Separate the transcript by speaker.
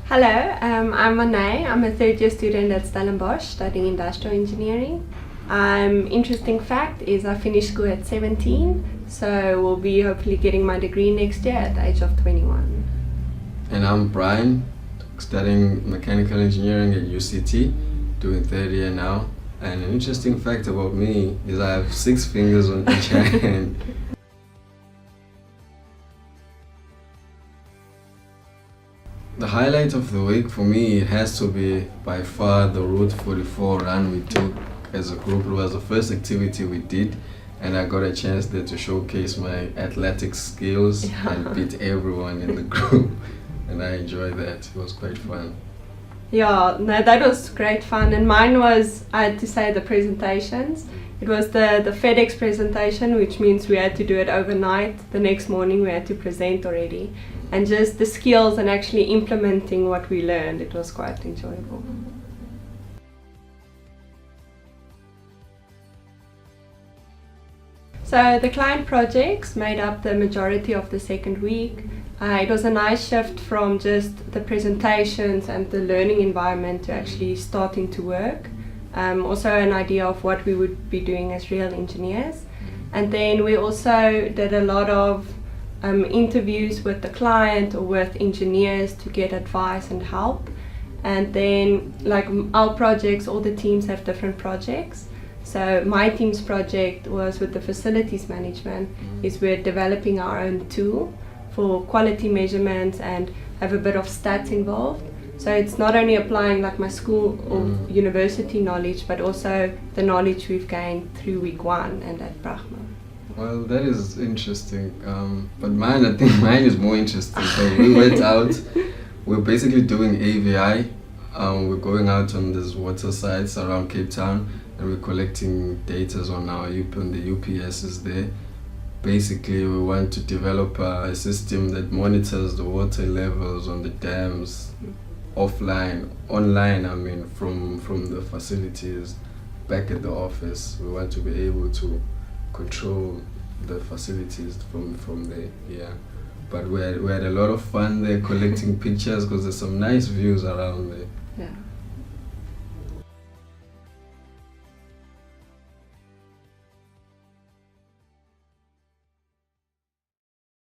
Speaker 1: Hello, I'm Ané. I'm a third-year student at Stellenbosch studying industrial engineering. Interesting fact is I finished school at 17, so we'll be hopefully getting my degree next year at the age of 21.
Speaker 2: And I'm Brian, studying mechanical engineering at UCT, doing third year now. And an interesting fact about me is I have 6 fingers on each hand. The highlight of the week for me, it has to be by far the Route 44 run we took as a group. It was the first activity we did, and I got a chance there to showcase my athletic skills and beat everyone in the group, and I enjoyed that. It was quite fun.
Speaker 1: Yeah, no, that was great fun, and mine was, I had to say, the presentations. It was the FedEx presentation, which means we had to do it overnight. The next morning we had to present already. And just the skills and actually implementing what we learned, it was quite enjoyable. So the client projects made up the majority of the second week. It was a nice shift from just the presentations and the learning environment to actually starting to work. Also an idea of what we would be doing as real engineers. And then we also did a lot of interviews with the client or with engineers to get advice and help. And then, like our projects, all the teams have different projects. So my team's project was with the facilities management, is we're developing our own tool for quality measurements and have a bit of stats involved. So it's not only applying like my school or university knowledge, but also the knowledge we've gained through week 1 and at Pragma.
Speaker 2: Well, that is interesting, but I think mine is more interesting. So we went out, we're basically doing AVI, we're going out on these water sites around Cape Town, and we're collecting data on on the UPSs there. Basically, we want to develop a system that monitors the water levels on the dams, online, from the facilities back at the office. We want to be able to control the facilities from there, yeah. But we had a lot of fun there collecting pictures because there's some nice views around there.
Speaker 1: Yeah.